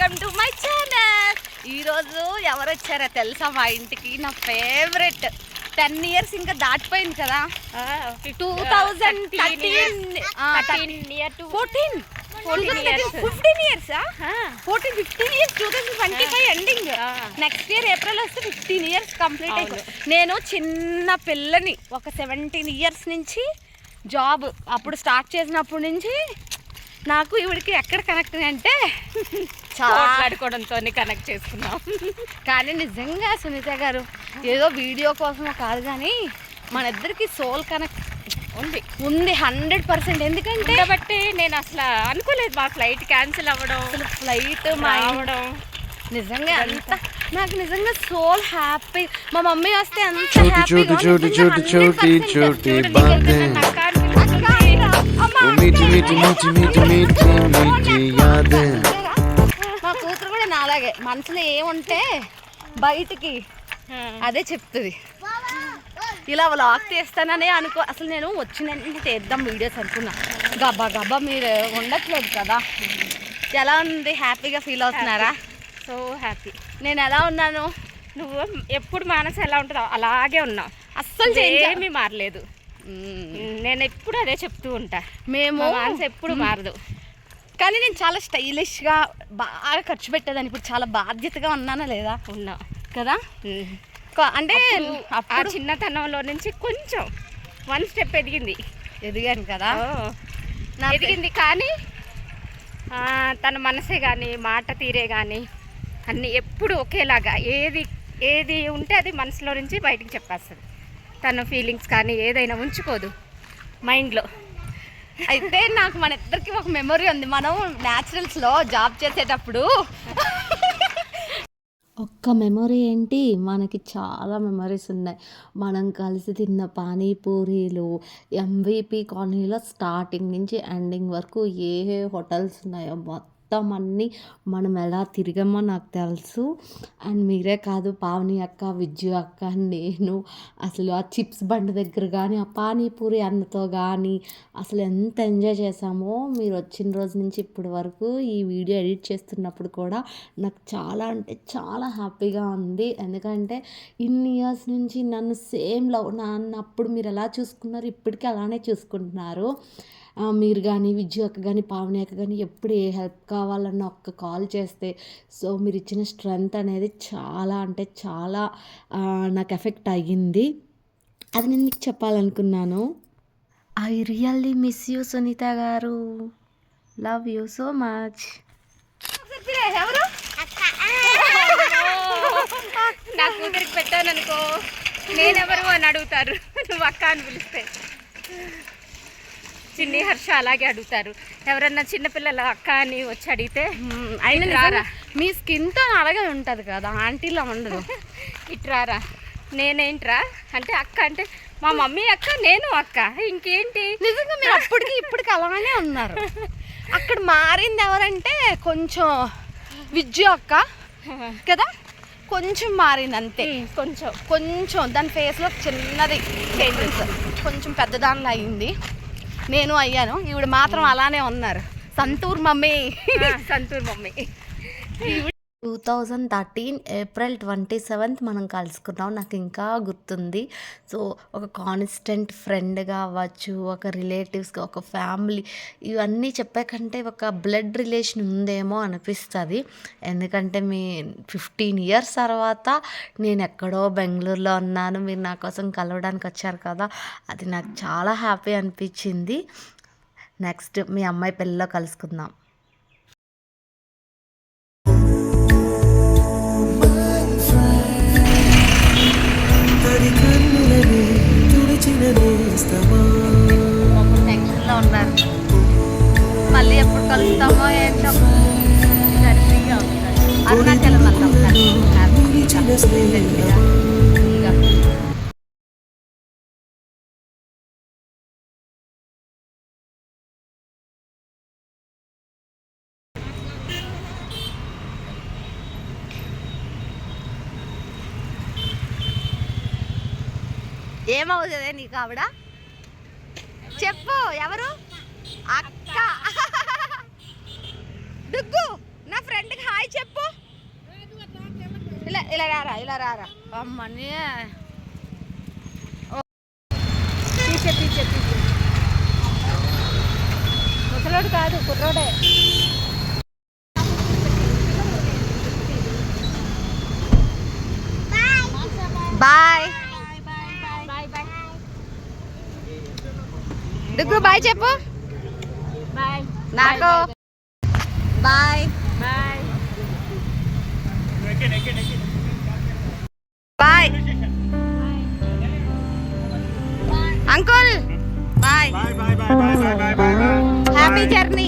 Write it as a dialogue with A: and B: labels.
A: Welcome to my channel. ఈరోజు ఎవరు వచ్చారో తెలుసా మా ఇంటికి? నా ఫేవరెట్. 10 years ఇంకా దాటిపోయింది కదా. 2015 2025 ఎండింగ్. నెక్స్ట్ ఇయర్ ఏప్రిల్ వస్తే 15 years కంప్లీట్ అయిపోయి. నేను చిన్న పిల్లని ఒక 17 years నుంచి జాబ్ అప్పుడు స్టార్ట్ చేసినప్పటి నుంచి నాకు ఇవిడికి ఎక్కడ కనెక్ట్ అంటే
B: మాట్లాడుకోవడంతో కనెక్ట్ చేసుకున్నాం.
A: కానీ నిజంగా సునీత గారు ఏదో వీడియో కోసం కాదు, కానీ మన ఇద్దరికి సోల్ కనెక్ట్ ఉంది 100%. ఎందుకంటే
B: కాబట్టి నేను అసలు అనుకోలేదు మా ఫ్లైట్ క్యాన్సిల్ అవ్వడం,
A: అసలు ఫ్లైట్ మావడం నిజంగా అంత నాకు నిజంగా సోల్ హ్యాపీ. మా మమ్మీ వస్తే అంత హ్యాపీగా మా కూతురు కూడా నాలాగే మనసులో ఏముంటే బయటికి అదే చెప్తుంది. ఇలా వ్లాగ్ తీస్తాననే అనుకో. అసలు నేను వచ్చిందంటే తీద్దాం వీడియోస్ అనుకున్నా. గబ్బా గబ్బా మీరు ఉండట్లేదు కదా. ఎలా ఉంది? హ్యాపీగా ఫీల్ అవుతున్నారా?
B: So happy.
A: నేను ఎలా ఉన్నాను?
B: నువ్వు ఎప్పుడు మనసు ఎలా ఉంటుందో అలాగే ఉన్నావు.
A: అస్సలు
B: ఏమీ మారలేదు. నేను ఎప్పుడు అదే చెప్తూ ఉంటా.
A: మేము
B: మనసు ఎప్పుడు మారదు.
A: కానీ నేను చాలా స్టైలిష్గా బాగా ఖర్చు పెట్టేదాన్ని. ఇప్పుడు చాలా బాధ్యతగా ఉన్నానా లేదా?
B: ఉన్నా
A: కదా. అంటే
B: ఆ చిన్నతనంలో నుంచి కొంచెం 1 step ఎదిగాను
A: కదా.
B: ఎదిగింది. కానీ తన మనసే కానీ మాట తీరే కానీ అన్నీ ఎప్పుడు ఒకేలాగా ఏది ఉంటే అది మనసులో నుంచి బయటికి చెప్పేస్తుంది. తన ఫీలింగ్స్ కానీ ఏదైనా ఉంచుకోదు మైండ్లో.
A: అయితే నాకు మన ఇద్దరికి ఒక మెమొరీ ఉంది. మనం న్యాచురల్స్లో జాబ్ చేసేటప్పుడు
C: ఒక్క మెమొరీ ఏంటి, మనకి చాలా మెమరీస్ ఉన్నాయి. మనం కలిసి తిన్న పానీపూరీలు, ఎంవిపి కాలనీలో స్టార్టింగ్ నుంచి ఎండింగ్ వరకు ఏ హోటల్స్ ఉన్నాయో మొత్తం అన్నీ మనం ఎలా తిరిగామో నాకు తెలుసు. అండ్ మీరే కాదు, పావని అక్క, విజ్జు అక్క, నేను అసలు ఆ చిప్స్ బండి దగ్గర కానీ ఆ పానీపూరి అన్నతో కానీ అసలు ఎంత ఎంజాయ్ చేసామో. మీరు వచ్చిన రోజు నుంచి ఇప్పటి వరకు ఈ వీడియో ఎడిట్ చేస్తున్నప్పుడు కూడా నాకు చాలా అంటే చాలా హ్యాపీగా ఉంది. ఎందుకంటే ఇన్ని ఇయర్స్ నుంచి నన్ను సేమ్ లవ్ నన్ను అప్పుడు మీరు ఎలా చూసుకున్నారు ఇప్పటికీ అలానే చూసుకుంటున్నారు. మీరు కానీ విజ్జు అక్క కానీ పావని అక్క కానీ ఎప్పుడు ఏ హెల్ప్ కావాలన్న ఒక్క కాల్ చేస్తే సో మీరు ఇచ్చిన స్ట్రెంగ్త్ అనేది చాలా అంటే చాలా నాకు ఎఫెక్ట్ అయ్యింది. అది నేను మీకు చెప్పాలనుకున్నాను. I really miss you Sunitha garu. Love you so much.
A: ఎవరు
B: నా కూతురికి పెట్టాననుకో నేనెవరు అని అడుగుతారు. నువ్వు అక్క అని పిలిస్తే చిన్ని హర్ష అలాగే అడుగుతారు. ఎవరన్నా చిన్నపిల్లల అక్క అని వచ్చి అడిగితే
A: అయినా రారా మీ స్కిన్తో అలాగే ఉంటుంది కదా, ఆంటీలా ఉండదు.
B: ఇట్రారా నేనేంట్రా అంటే అక్క అంటే మా మమ్మీ అక్క, నేను అక్క, ఇంకేంటి.
A: నిజంగా మీరు అప్పటికి ఇప్పటికి అలానే ఉన్నారు. అక్కడ మారింది ఎవరంటే కొంచెం విజ్జు అక్క కదా, కొంచెం మారింది అంతే. కొంచెం దాని ఫేస్లో చిన్నది చేంజెస్, కొంచెం పెద్దదానిలో అయింది. నేను అయ్యాను, ఈవిడ మాత్రం అలానే ఉన్నారు. సంతూర్ మమ్మీ
C: 2013 April 27 మనం కలుసుకున్నాం. నాకు ఇంకా గుర్తుంది. సో ఒక కాన్స్టెంట్ ఫ్రెండ్గా అవ్వచ్చు, ఒక రిలేటివ్స్గా, ఒక ఫ్యామిలీ, ఇవన్నీ చెప్పే కంటే ఒక బ్లడ్ రిలేషన్ ఉందేమో అనిపిస్తుంది. ఎందుకంటే 15 years తర్వాత నేను ఎక్కడో బెంగళూరులో ఉన్నాను, మీరు నా కోసం కలవడానికి వచ్చారు కదా, అది నాకు చాలా హ్యాపీ అనిపించింది. నెక్స్ట్ మీ అమ్మాయి పెళ్ళిలో కలుసుకుందాం.
A: టెన్షన్లో ఉన్నారు, మళ్ళీ ఎప్పుడు కలుస్తామో ఏంటో. గట్టిగా అరుణాచలం ఏమవుతుంది నీకు ఆవిడ? చెప్పు ఎవరు? అక్క. డుగ్గు నా ఫ్రెండ్కి హాయ్ చెప్పు. ఇలా రారా ఇలా రారా అమ్మని
B: ముసలోడు కాదు కుర్రోడే.
A: బాయ్ డుగ్గు బాయ్ చెప్పు
B: బాయ్
A: నాకు bye
B: bye
A: bye uncle bye
D: Bye bye bye bye bye bye bye bye.
A: Happy journey